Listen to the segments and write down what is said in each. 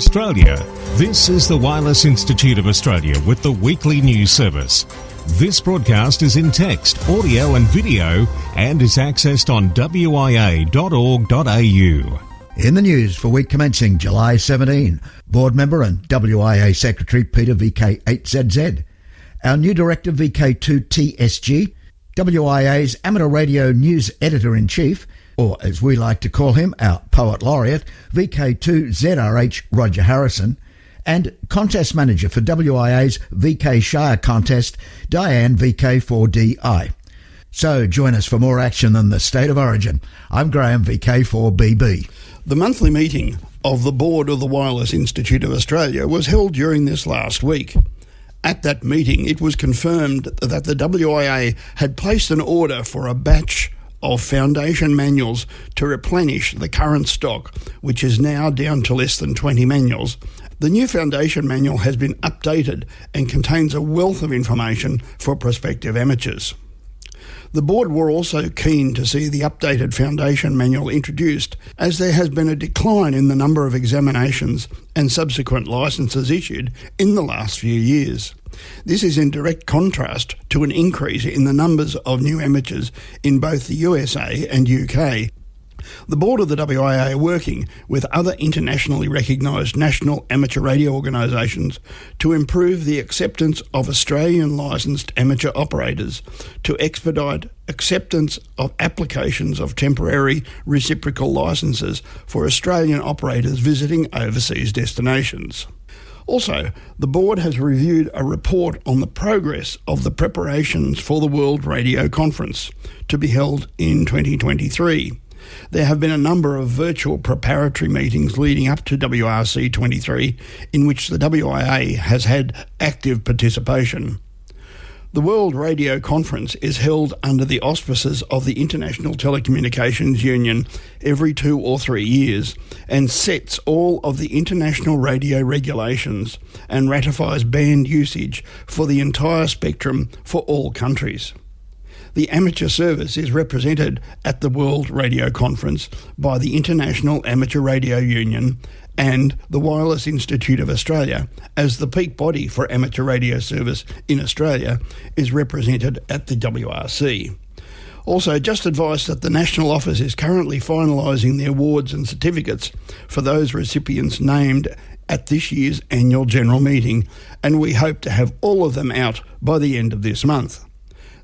Australia. This is the Wireless Institute of Australia with the weekly news service. This broadcast is in text, audio and video and is accessed on wia.org.au. In the news for week commencing July 17, Board Member and WIA Secretary Peter VK8ZZ, our new Director VK2TSG, WIA's Amateur Radio News Editor-in-Chief, or as we like to call him, our Poet Laureate, VK2ZRH Roger Harrison, and Contest Manager for WIA's VK Shire Contest, Diane VK4DI. So join us for more action than the State of Origin. I'm Graham VK4BB. The monthly meeting of the Board of the Wireless Institute of Australia was held during this last week. At that meeting, it was confirmed that the WIA had placed an order for a batch of foundation manuals to replenish the current stock, which is now down to less than 20 manuals. The new foundation manual has been updated and contains a wealth of information for prospective amateurs. The board were also keen to see the updated foundation manual introduced, as there has been a decline in the number of examinations and subsequent licences issued in the last few years. This is in direct contrast to an increase in the numbers of new amateurs in both the USA and UK. The board of the WIA are working with other internationally recognised national amateur radio organisations to improve the acceptance of Australian licensed amateur operators, to expedite acceptance of applications of temporary reciprocal licences for Australian operators visiting overseas destinations. Also, the board has reviewed a report on the progress of the preparations for the World Radio Conference to be held in 2023. There have been a number of virtual preparatory meetings leading up to WRC 23 in which the WIA has had active participation. The World Radio Conference is held under the auspices of the International Telecommunications Union every 2 or 3 years and sets all of the international radio regulations and ratifies band usage for the entire spectrum for all countries. The amateur service is represented at the World Radio Conference by the International Amateur Radio Union and the Wireless Institute of Australia, as the peak body for amateur radio service in Australia is represented at the WRC. Also, just advice that the National Office is currently finalising the awards and certificates for those recipients named at this year's annual general meeting, and we hope to have all of them out by the end of this month.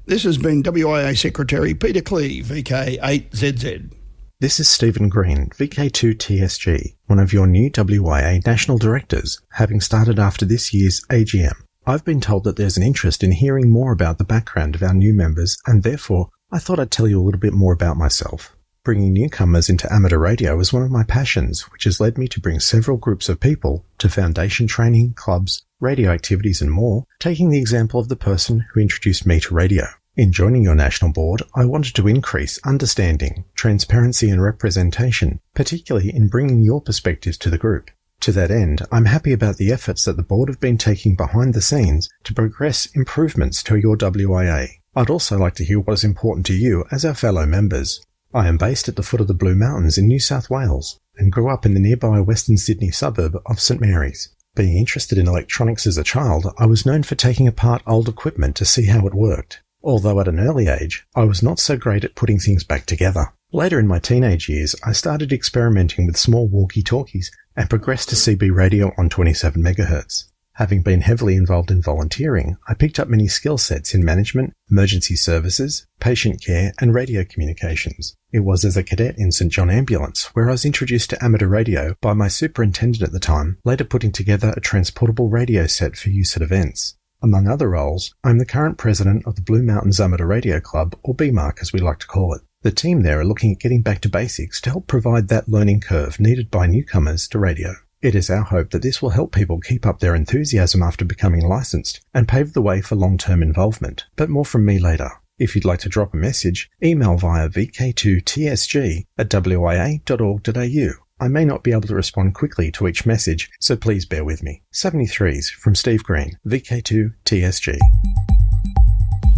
This has been WIA Secretary Peter Clee, VK8ZZ. This is Stephen Green, VK2TSG, one of your new WIA National Directors, having started after this year's AGM. I've been told that there's an interest in hearing more about the background of our new members, and therefore I thought I'd tell you a little bit more about myself. Bringing newcomers into amateur radio is one of my passions, which has led me to bring several groups of people to foundation training, clubs, radio activities and more, taking the example of the person who introduced me to radio. In joining your national board, I wanted to increase understanding, transparency and representation, particularly in bringing your perspectives to the group. To that end, I'm happy about the efforts that the board have been taking behind the scenes to progress improvements to your WIA. I'd also like to hear what is important to you as our fellow members. I am based at the foot of the Blue Mountains in New South Wales and grew up in the nearby Western Sydney suburb of St Mary's. Being interested in electronics as a child, I was known for taking apart old equipment to see how it worked. Although at an early age, I was not so great at putting things back together. Later in my teenage years, I started experimenting with small walkie-talkies and progressed to CB radio on 27 MHz. Having been heavily involved in volunteering, I picked up many skill sets in management, emergency services, patient care and radio communications. It was as a cadet in St John Ambulance where I was introduced to amateur radio by my superintendent at the time, later putting together a transportable radio set for use at events. Among other roles, I'm the current president of the Blue Mountains Amateur Radio Club, or BMARC as we like to call it. The team there are looking at getting back to basics to help provide that learning curve needed by newcomers to radio. It is our hope that this will help people keep up their enthusiasm after becoming licensed and pave the way for long-term involvement, but more from me later. If you'd like to drop a message, email via vk2tsg@wia.org.au. I may not be able to respond quickly to each message, so please bear with me. 73s from Steve Green, VK2TSG.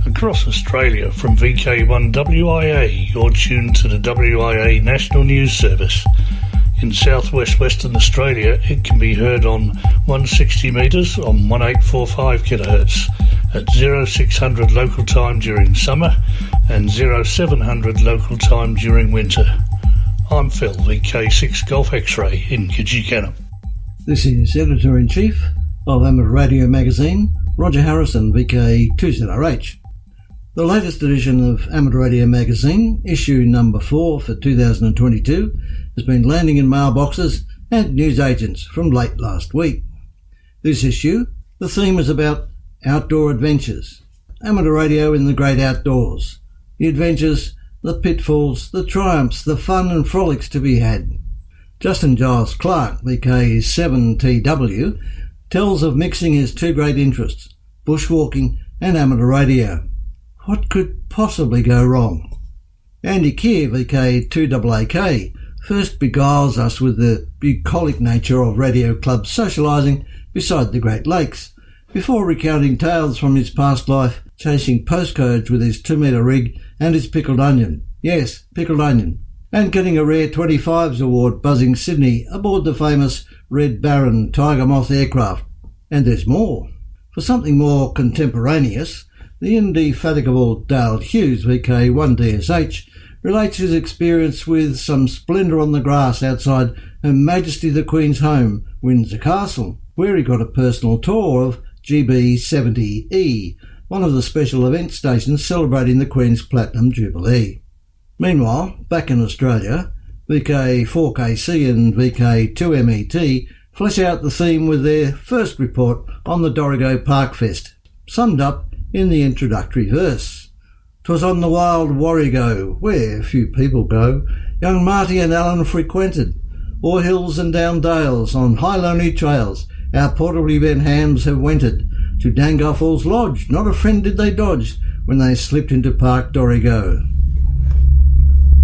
Across Australia from VK1WIA, you're tuned to the WIA National News Service. In southwest Western Australia, it can be heard on 160 metres on 1845 kHz at 0600 local time during summer and 0700 local time during winter. I'm Phil, VK6 Golf X-Ray in Kajikana. This is Editor-in-Chief of Amateur Radio Magazine, Roger Harrison, VK2ZRH. The latest edition of Amateur Radio Magazine, issue number 4 for 2022, has been landing in mailboxes and newsagents from late last week. This issue, the theme is about outdoor adventures, amateur radio in the great outdoors, the adventures, the pitfalls, the triumphs, the fun and frolics to be had. Justin Giles Clark, VK7TW, tells of mixing his two great interests, bushwalking and amateur radio. What could possibly go wrong? Andy Keir, VK2AK, first beguiles us with the bucolic nature of radio club socialising beside the Great Lakes, before recounting tales from his past life, chasing postcodes with his 2-metre rig and his pickled onion. Yes, pickled onion. And getting a rare 25s award buzzing Sydney aboard the famous Red Baron Tiger Moth aircraft. And there's more. For something more contemporaneous, the indefatigable Dale Hughes, VK1DSH, relates his experience with some splendour on the grass outside Her Majesty the Queen's home, Windsor Castle, where he got a personal tour of GB70E, one of the special event stations celebrating the Queen's Platinum Jubilee. Meanwhile, back in Australia, VK4KC and VK2MET flesh out the theme with their first report on the Dorrigo Parkfest, summed up in the introductory verse. "'Twas on the wild Warrego, where few people go, young Marty and Alan frequented, o'er hills and down dales, on high lonely trails, our portably bent hams have wented, to Dangar Falls Lodge, not a friend did they dodge, when they slipped into Park Dorrigo."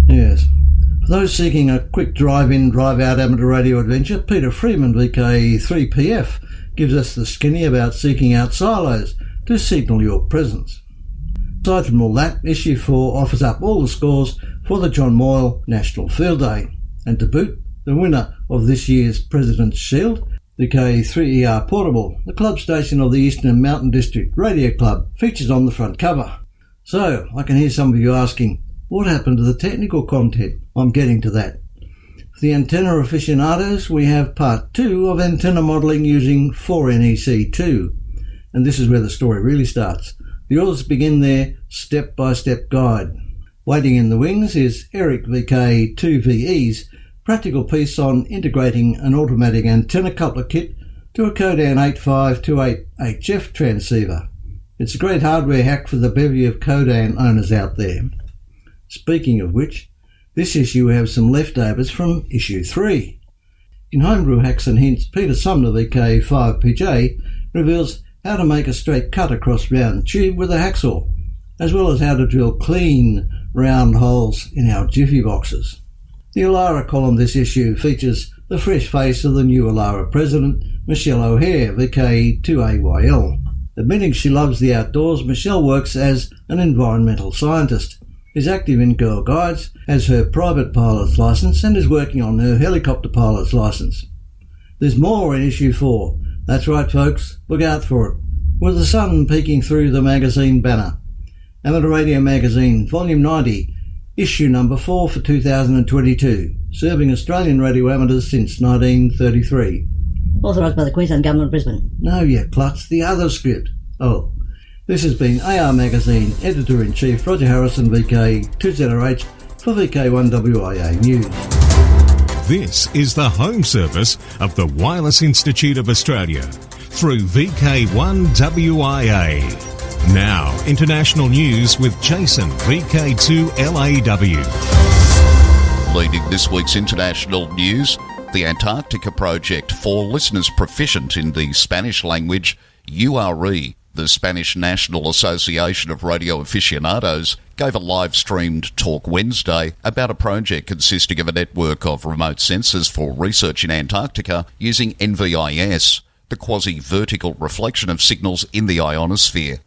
Yes. For those seeking a quick drive-in, drive-out amateur radio adventure, Peter Freeman, VK3PF, gives us the skinny about seeking out silos to signal your presence. Aside from all that, issue 4 offers up all the scores for the John Moyle National Field Day. And to boot, the winner of this year's President's Shield, the K3ER Portable, the club station of the Eastern Mountain District Radio Club, features on the front cover. So, I can hear some of you asking, what happened to the technical content? I'm getting to that. For the antenna aficionados, we have part 2 of antenna modelling using 4NEC2. And this is where the story really starts. The authors begin their step-by-step guide. Waiting in the wings is Eric VK2VE's practical piece on integrating an automatic antenna coupler kit to a Codan 8528HF transceiver. It's a great hardware hack for the bevy of Codan owners out there. Speaking of which, this issue we have some leftovers from issue 3. In Homebrew Hacks and Hints, Peter Sumner VK5PJ reveals how to make a straight cut across round tube with a hacksaw, as well as how to drill clean round holes in our jiffy boxes. The Alara column this issue features the fresh face of the new Alara president, Michelle O'Hare, VK2AYL. Admitting she loves the outdoors, Michelle works as an environmental scientist, is active in Girl Guides, has her private pilot's licence and is working on her helicopter pilot's licence. There's more in issue 4. That's right, folks, look out for it. With the sun peeking through the magazine banner. Amateur Radio Magazine, Volume 90, issue number 4 for 2022, serving Australian radio amateurs since 1933. Authorised by the Queensland Government, Brisbane. No, you klutz, the other script. Oh, this has been AR Magazine Editor-in-Chief Roger Harrison, VK2ZRH, for VK1WIA News. This is the home service of the Wireless Institute of Australia through VK1WIA. Now, international news with Jason, VK2LAW. Leading this week's international news, the Antarctica Project for listeners proficient in the Spanish language, URE, the Spanish National Association of Radio Aficionados, gave a live-streamed talk Wednesday about a project consisting of a network of remote sensors for research in Antarctica using NVIS, the quasi-vertical reflection of signals in the ionosphere.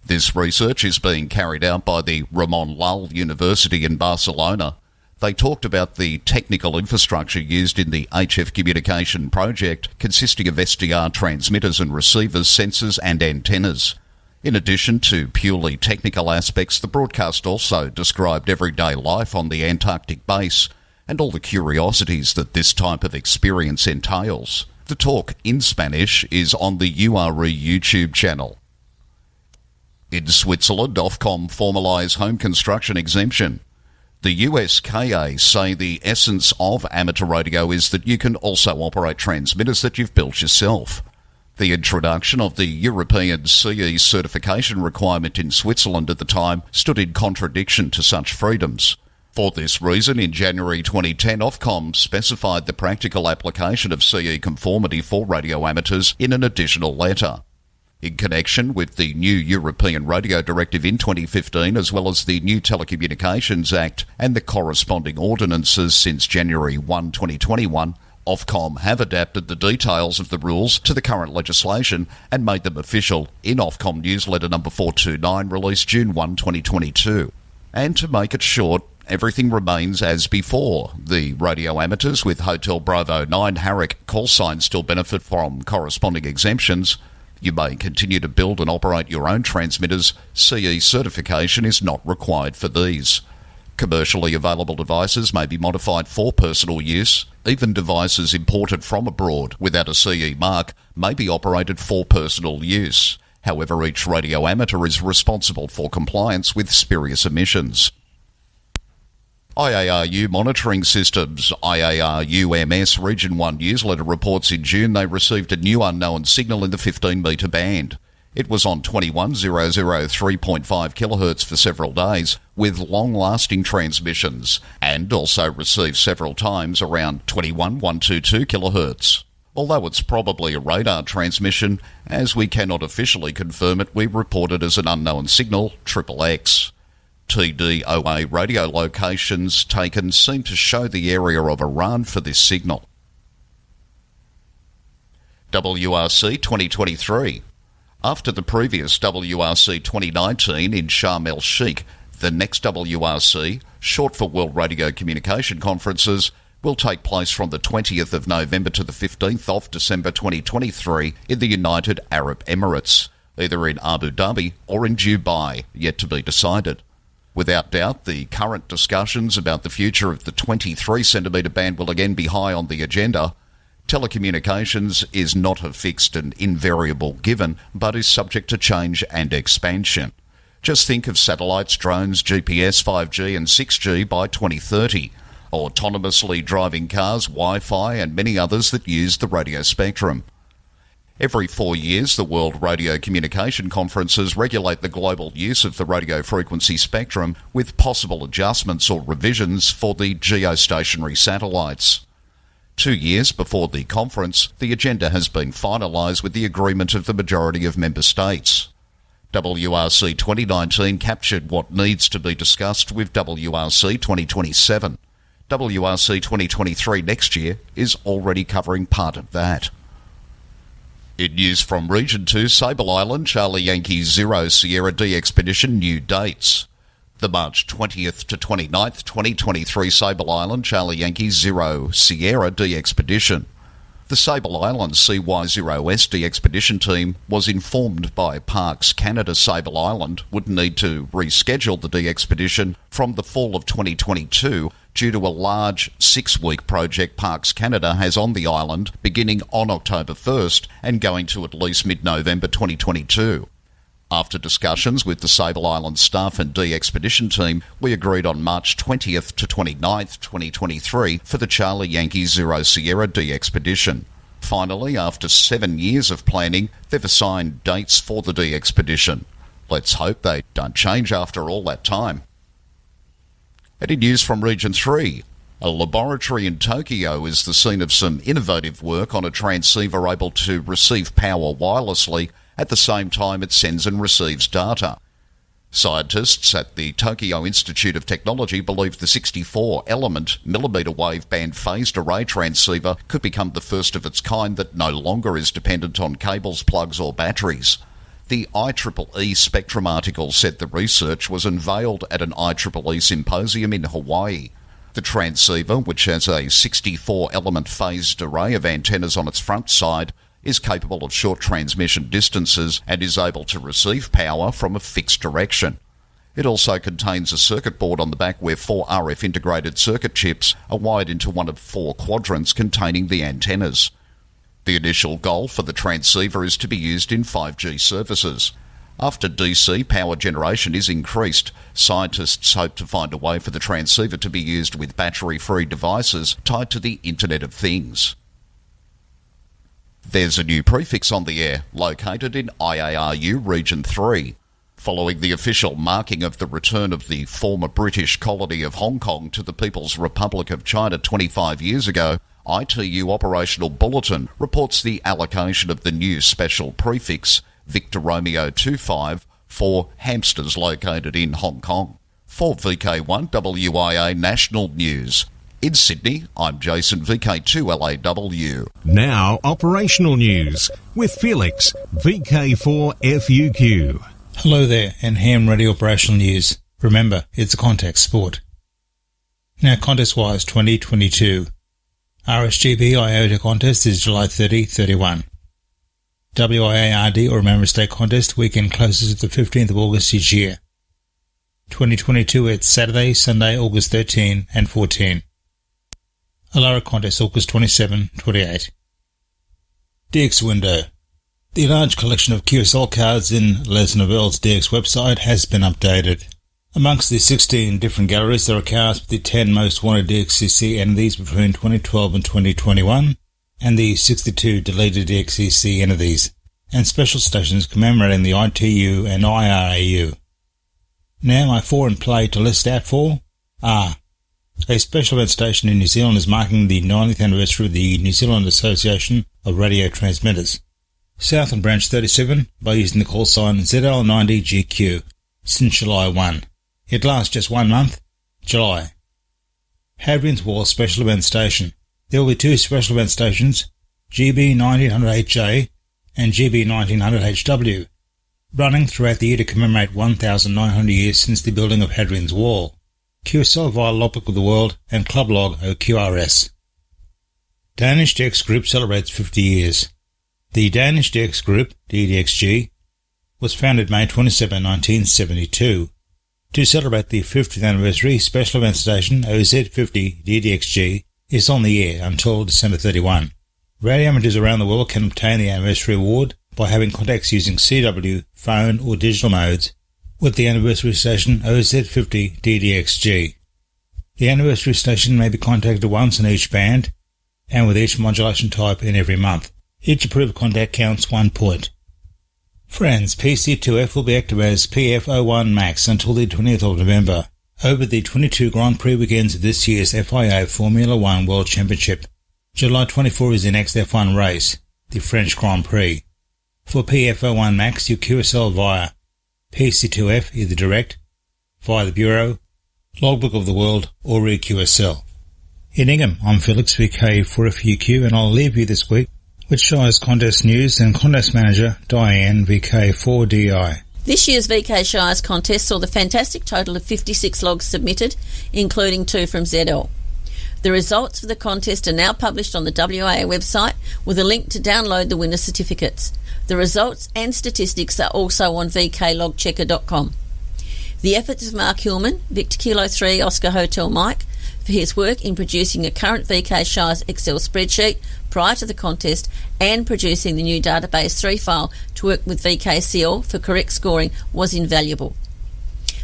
This research is being carried out by the Ramon Llull University in Barcelona. They talked about the technical infrastructure used in the HF communication project, consisting of SDR transmitters and receivers, sensors and antennas. In addition to purely technical aspects, the broadcast also described everyday life on the Antarctic base and all the curiosities that this type of experience entails. The talk in Spanish is on the URE YouTube channel. In Switzerland, Ofcom formalise home construction exemption. The USKA say the essence of amateur radio is that you can also operate transmitters that you've built yourself. The introduction of the European CE certification requirement in Switzerland at the time stood in contradiction to such freedoms. For this reason, in January 2010, Ofcom specified the practical application of CE conformity for radio amateurs in an additional letter. In connection with the new European Radio Directive in 2015, as well as the new Telecommunications Act and the corresponding ordinances since January 1, 2021, Ofcom have adapted the details of the rules to the current legislation and made them official in Ofcom Newsletter number 429, released June 1, 2022. And to make it short, everything remains as before. The radio amateurs with Hotel Bravo 9 Harrick call signs still benefit from corresponding exemptions. You may continue to build and operate your own transmitters. CE certification is not required for these. Commercially available devices may be modified for personal use. Even devices imported from abroad without a CE mark may be operated for personal use. However, each radio amateur is responsible for compliance with spurious emissions. IARU Monitoring Systems. IARU-MS Region 1 newsletter reports in June they received a new unknown signal in the 15-metre band. It was on 21003.5 kHz for several days, with long-lasting transmissions, and also received several times around 21122 kHz. Although it's probably a radar transmission, as we cannot officially confirm it, we report it as an unknown signal, XXX. TDOA radio locations taken seem to show the area of Iran for this signal. WRC 2023. After the previous WRC 2019 in Sharm el-Sheikh, the next WRC, short for World Radio Communication Conferences, will take place from the 20th of November to the 15th of December 2023 in the United Arab Emirates, either in Abu Dhabi or in Dubai, yet to be decided. Without doubt, the current discussions about the future of the 23-centimetre band will again be high on the agenda. Telecommunications is not a fixed and invariable given, but is subject to change and expansion. Just think of satellites, drones, GPS, 5G and 6G by 2030, autonomously driving cars, Wi-Fi and many others that use the radio spectrum. Every 4 years, the World Radio Communication Conferences regulate the global use of the radio frequency spectrum with possible adjustments or revisions for the geostationary satellites. 2 years before the conference, the agenda has been finalised with the agreement of the majority of member states. WRC 2019 captured what needs to be discussed with WRC 2027. WRC 2023 next year is already covering part of that. In news from Region 2, Sable Island, Charlie Yankee 0 Sierra D Expedition, new dates. The March 20th to 29th, 2023 Sable Island, Charlie Yankee 0 Sierra D Expedition. The Sable Island CY0SD expedition team was informed by Parks Canada Sable Island would need to reschedule the D expedition from the fall of 2022 due to a large 6-week project Parks Canada has on the island beginning on October 1st and going to at least mid-November 2022. After discussions with the Sable Island staff and D expedition team, we agreed on March 20th to 29th, 2023 for the Charlie Yankee 0 Sierra D expedition. Finally, after 7 years of planning, they've assigned dates for the D expedition. Let's hope they don't change after all that time. And in news from Region 3, a laboratory in Tokyo is the scene of some innovative work on a transceiver able to receive power wirelessly at the same time it sends and receives data. Scientists at the Tokyo Institute of Technology believe the 64-element millimetre wave band phased array transceiver could become the first of its kind that no longer is dependent on cables, plugs or batteries. The IEEE Spectrum article said the research was unveiled at an IEEE symposium in Hawaii. The transceiver, which has a 64-element phased array of antennas on its front side, is capable of short transmission distances and is able to receive power from a fixed direction. It also contains a circuit board on the back where 4 RF integrated circuit chips are wired into one of 4 quadrants containing the antennas. The initial goal for the transceiver is to be used in 5G services. After DC power generation is increased, scientists hope to find a way for the transceiver to be used with battery-free devices tied to the Internet of Things. There's a new prefix on the air, located in IARU Region 3. Following the official marking of the return of the former British colony of Hong Kong to the People's Republic of China 25 years ago, ITU Operational Bulletin reports the allocation of the new special prefix Victor Romeo 25 for hamsters located in Hong Kong. For VK1 WIA National News. In Sydney, I'm Jason, VK2LAW. Now, operational news with Felix, VK4 FUQ. Hello there, and ham ready operational news. Remember, it's a contact sport. Now, contest-wise 2022. RSGB IOTA contest is July 30-31. WIARD or Member State contest weekend closes to the 15th of August each year. 2022 it's Saturday, Sunday, August 13 and 14. Alara contest August 27-28. DX window. The large collection of QSL cards in Les Nouvelles DX website has been updated. Amongst the 16 different galleries there are cards with the 10 most wanted DXCC entities between 2012 and 2021, and the 62 deleted DXCC entities, and special stations commemorating the ITU and IRAU. Now my 4 in play to list out for are: a special event station in New Zealand is marking the 90th anniversary of the New Zealand Association of Radio Transmitters. Southland Branch 37 by using the call sign ZL90GQ since July 1. It lasts just 1 month, July. Hadrian's Wall Special Event Station. There will be 2 special event stations, GB 1900HJ and GB 1900HW, running throughout the year to commemorate 1,900 years since the building of Hadrian's Wall. QSL via Logbook of the World and Club Log OQRS. Danish DX Group celebrates 50 years. The Danish DX Group, DDXG, was founded May 27, 1972. To celebrate the 50th anniversary, Special Event Station OZ50 DDXG is on the air until December 31. Radio amateurs around the world can obtain the anniversary award by having contacts using CW, phone or digital modes with the anniversary station OZ50 DDXG. The anniversary station may be contacted once in each band and with each modulation type in every month. Each approved contact counts 1 point. Friends, PC2F will be active as PF01 Max until the 20th of November over the 22 Grand Prix weekends of this year's FIA Formula 1 World Championship. July 24 is the next F1 race, the French Grand Prix. For PF01 Max, you QSL via PC2F either direct, via the Bureau, Logbook of the World or ReQSL. In Ingham, I'm Felix VK4FUQ and I'll leave you this week with Shire's contest news and contest manager Diane VK4DI. This year's VK Shire's contest saw the fantastic total of 56 logs submitted, including 2 from ZL. The results for the contest are now published on the WIA website with a link to download the winner certificates. The results and statistics are also on vklogchecker.com. The efforts of Mark Hillman, Victor Kilo 3 Oscar Hotel Mike, for his work in producing a current VK Shire's Excel spreadsheet prior to the contest and producing the new Database 3 file to work with VKCL for correct scoring was invaluable.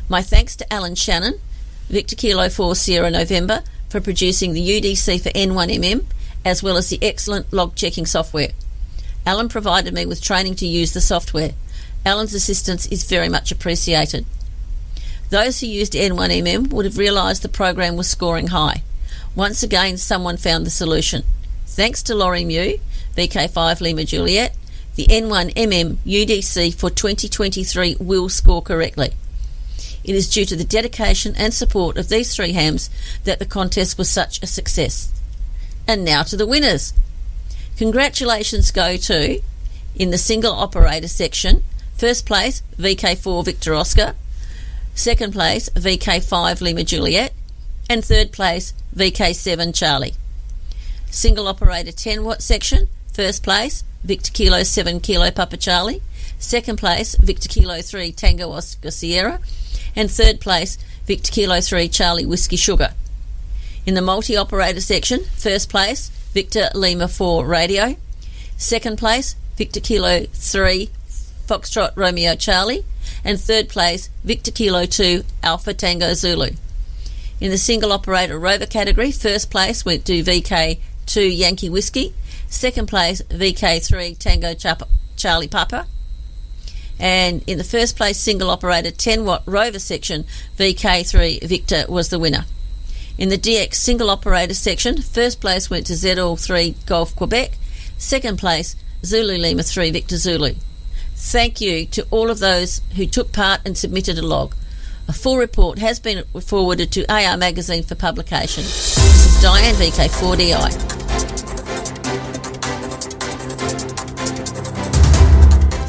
My thanks to Alan Shannon, Victor Kilo 4 Sierra November, for producing the UDC for N1MM, as well as the excellent log checking software. Alan provided me with training to use the software. Alan's assistance is very much appreciated. Those who used N1MM would have realised the program was scoring high. Once again, someone found the solution. Thanks to Laurie Mew, VK5 Lima Juliet, the N1MM UDC for 2023 will score correctly. It is due to the dedication and support of these 3 hams that the contest was such a success. And now to the winners. Congratulations go to, in the single operator section, first place VK4 Victor Oscar, second place VK5 Lima Juliet, and third place VK7 Charlie. Single operator 10 watt section, first place Victor Kilo 7 Kilo Papa Charlie, second place Victor Kilo 3 Tango Oscar Sierra, and third place Victor Kilo 3 Charlie Whiskey Sugar. In the multi-operator section, first place Victor Lima 4 Radio, second place Victor Kilo 3 Foxtrot Romeo Charlie, and third place Victor Kilo 2 Alpha Tango Zulu. In the single operator rover category, first place went to VK2 Yankee Whiskey, second place VK3 Tango Charlie Papa, and in the first place single operator 10 watt rover section, VK3 Victor was the winner. In the DX single operator section, first place went to ZL3 Golf Quebec, second place Zulu Lima 3 Victor Zulu. Thank you to all of those who took part and submitted a log. A full report has been forwarded to AR Magazine for publication. This is Diane, VK4DI.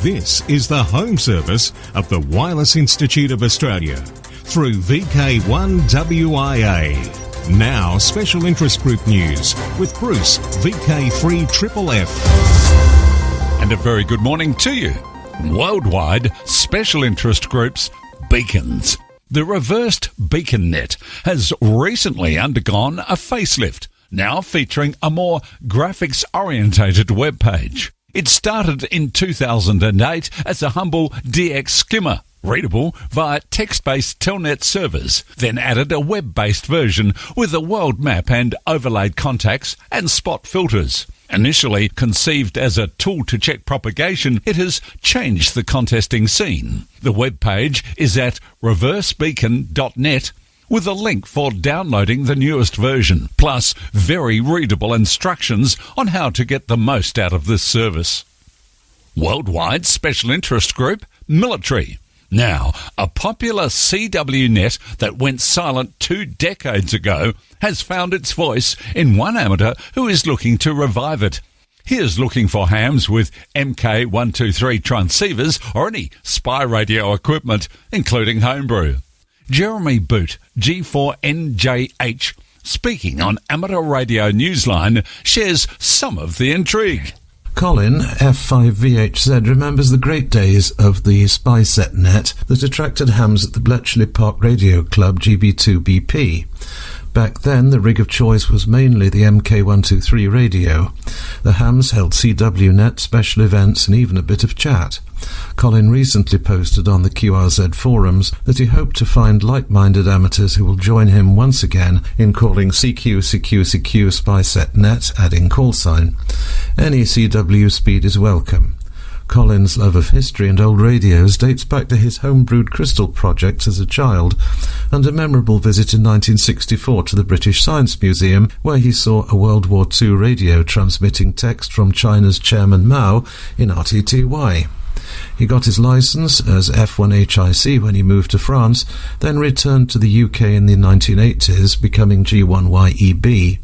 This is the home service of the Wireless Institute of Australia through VK1WIA. Now, special interest group news with Bruce, VK3FFF. And a very good morning to you. Worldwide special interest groups beacons. The reversed beacon net has recently undergone a facelift, now featuring a more graphics-orientated web page. It started in 2008 as a humble DX skimmer, readable via text-based Telnet servers, then added a web-based version with a world map and overlaid contacts and spot filters. Initially conceived as a tool to check propagation, it has changed the contesting scene. The web page is at reversebeacon.net with a link for downloading the newest version, plus very readable instructions on how to get the most out of this service. Worldwide special interest group, military. Now, a popular CW net that went silent 2 decades ago has found its voice in one amateur who is looking to revive it. He is looking for hams with MK123 transceivers or any spy radio equipment, including homebrew. Jeremy Boot, G4NJH, speaking on Amateur Radio Newsline, shares some of the intrigue. Colin, F5VHZ, remembers the great days of the SpySet net that attracted hams at the Bletchley Park Radio Club GB2BP. Back then, the rig of choice was mainly the MK123 radio. The hams held CWNet, special events, and even a bit of chat. Colin recently posted on the QRZ forums that he hoped to find like-minded amateurs who will join him once again in calling CQ SpySet net, adding call sign. Any CW speed is welcome. Colin's love of history and old radios dates back to his homebrewed crystal projects as a child and a memorable visit in 1964 to the British Science Museum, where he saw a World War II radio transmitting text from China's Chairman Mao in RTTY. He got his license as F1HIC when he moved to France, then returned to the UK in the 1980s, becoming G1YEB.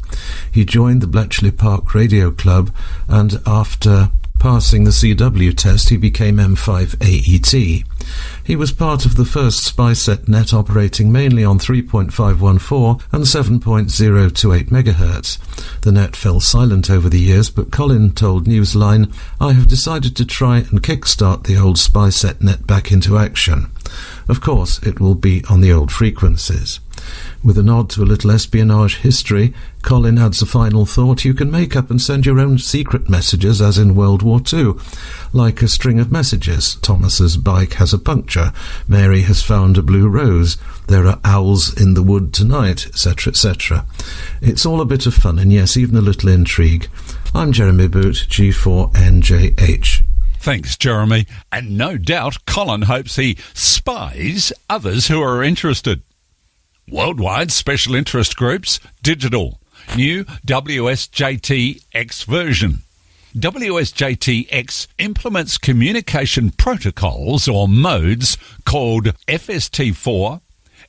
He joined the Bletchley Park Radio Club, and after passing the CW test, he became M5AET. He was part of the first SpySet net operating mainly on 3.514 and 7.028 MHz. The net fell silent over the years, but Colin told Newsline, "I have decided to try and kickstart the old SpySet net back into action. Of course, it will be on the old frequencies." With a nod to a little espionage history, Colin adds a final thought: you can make up and send your own secret messages as in World War II, like a string of messages. Thomas's bike has a puncture. Mary has found a blue rose. There are owls in the wood tonight, etc., etc. It's all a bit of fun and, yes, even a little intrigue. I'm Jeremy Boot, G4NJH. Thanks, Jeremy. And no doubt Colin hopes he spies others who are interested. Worldwide special interest groups, digital. New WSJT-X version. WSJT-X implements communication protocols or modes called FST4,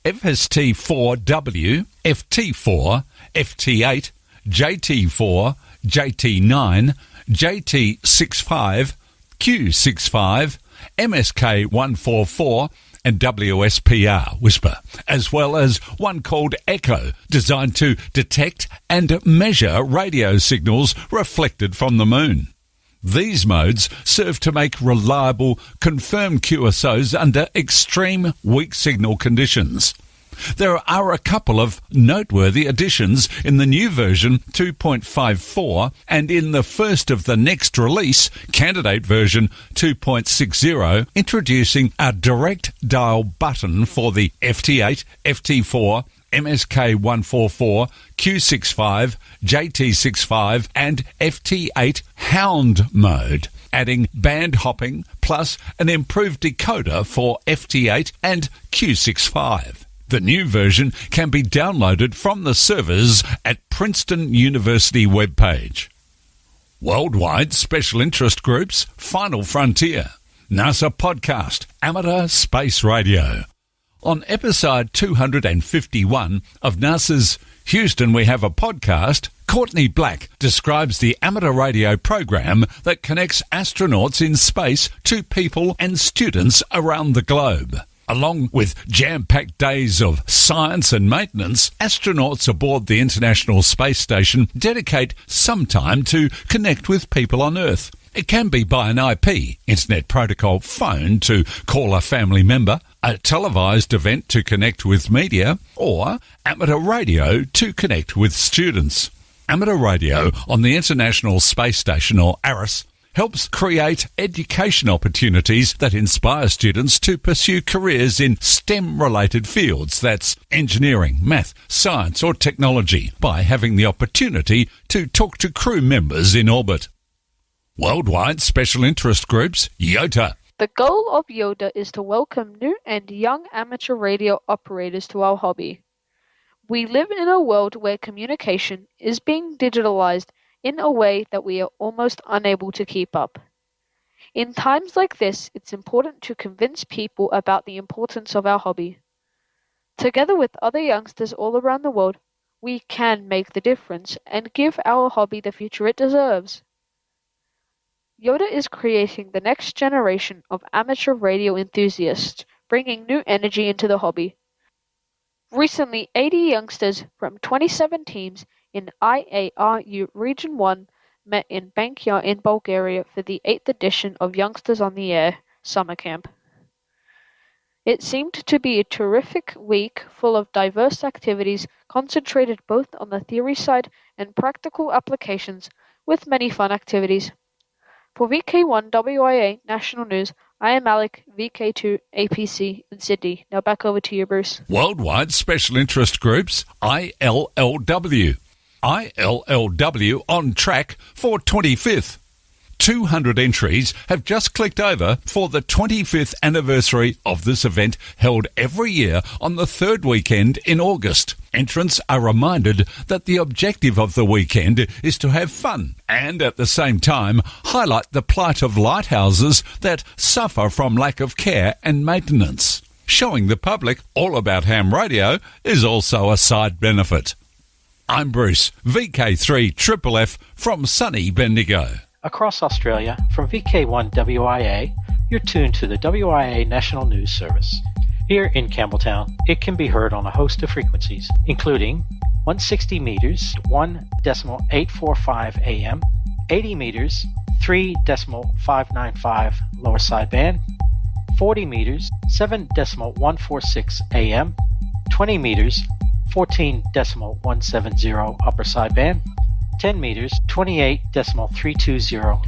FST4W, FT4, FT8, JT4, JT9, JT65, Q65, MSK 144 and WSPR Whisper, as well as one called Echo, designed to detect and measure radio signals reflected from the moon. These modes serve to make reliable, confirmed QSOs under extreme weak signal conditions. There are a couple of noteworthy additions in the new version 2.54 and in the first of the next release, candidate version 2.60, introducing a direct dial button for the FT8, FT4, MSK 144, Q65, JT65 and FT8 Hound mode, adding band hopping plus an improved decoder for FT8 and Q65. The new version can be downloaded from the servers at Princeton University webpage. Worldwide Special Interest Groups Final Frontier, NASA Podcast, Amateur Space Radio. On episode 251 of NASA's Houston We Have a Podcast, Courtney Black describes the amateur radio program that connects astronauts in space to people and students around the globe. Along with jam-packed days of science and maintenance, astronauts aboard the International Space Station dedicate some time to connect with people on Earth. It can be by an IP, Internet Protocol phone to call a family member, a televised event to connect with media, or amateur radio to connect with students. Amateur radio on the International Space Station, or ARIS, helps create education opportunities that inspire students to pursue careers in STEM-related fields, that's engineering, math, science or technology, by having the opportunity to talk to crew members in orbit. Worldwide Special Interest Groups, YOTA. The goal of YOTA is to welcome new and young amateur radio operators to our hobby. We live in a world where communication is being digitalized in a way that we are almost unable to keep up. In times like this, it's important to convince people about the importance of our hobby. Together with other youngsters all around the world, we can make the difference and give our hobby the future it deserves. YOTA is creating the next generation of amateur radio enthusiasts, bringing new energy into the hobby. Recently, 80 youngsters from 27 teams in IARU Region 1 met in Bankia in Bulgaria for the 8th edition of Youngsters on the Air Summer Camp. It seemed to be a terrific week full of diverse activities concentrated both on the theory side and practical applications, with many fun activities. For VK1 WIA National News, I am Alec, VK2 APC in Sydney. Now back over to you, Bruce. Worldwide Special Interest Groups, ILLW. ILLW on track for 25th. 200 entries have just clicked over for the 25th anniversary of this event, held every year on the third weekend in August. Entrants are reminded that the objective of the weekend is to have fun and at the same time highlight the plight of lighthouses that suffer from lack of care and maintenance. Showing the public all about ham radio is also a side benefit. I'm Bruce, VK3 FFF from sunny Bendigo. Across Australia, from VK1 WIA, you're tuned to the WIA National News Service. Here in Campbelltown, it can be heard on a host of frequencies, including 160 meters, 1.845 AM, 80 meters, 3.595 lower sideband, 40 meters, 7.146 AM, 20 meters, 14.170 upper sideband, 10 meters, 28.320.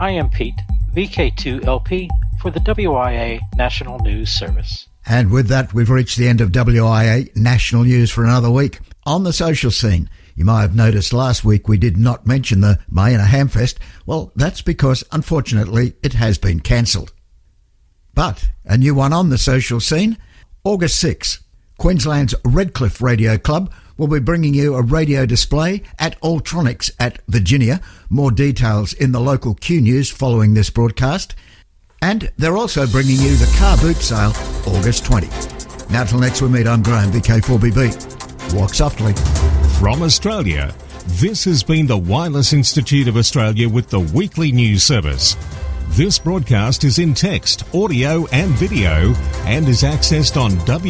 I am Pete, VK2LP for the WIA National News Service. And with that, we've reached the end of WIA National News for another week. On the social scene, you might have noticed last week we did not mention the Mayana Hamfest. Well, that's because, unfortunately, it has been cancelled. But a new one on the social scene, August 6, Queensland's Redcliffe Radio Club will be bringing you a radio display at Alltronics at Virginia. More details in the local Q News following this broadcast. And they're also bringing you the car boot sale August 20. Now till next we meet, I'm Graham, VK4BB. Walk softly. From Australia, this has been the Wireless Institute of Australia with the weekly news service. This broadcast is in text, audio and video and is accessed on wia.org.au.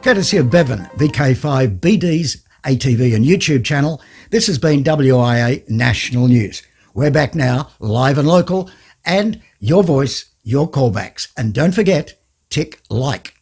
Courtesy of Bevan, VK5 BD's ATV and YouTube channel, this has been WIA National News. We're back now, live and local, and your voice, your callbacks. And don't forget, tick like.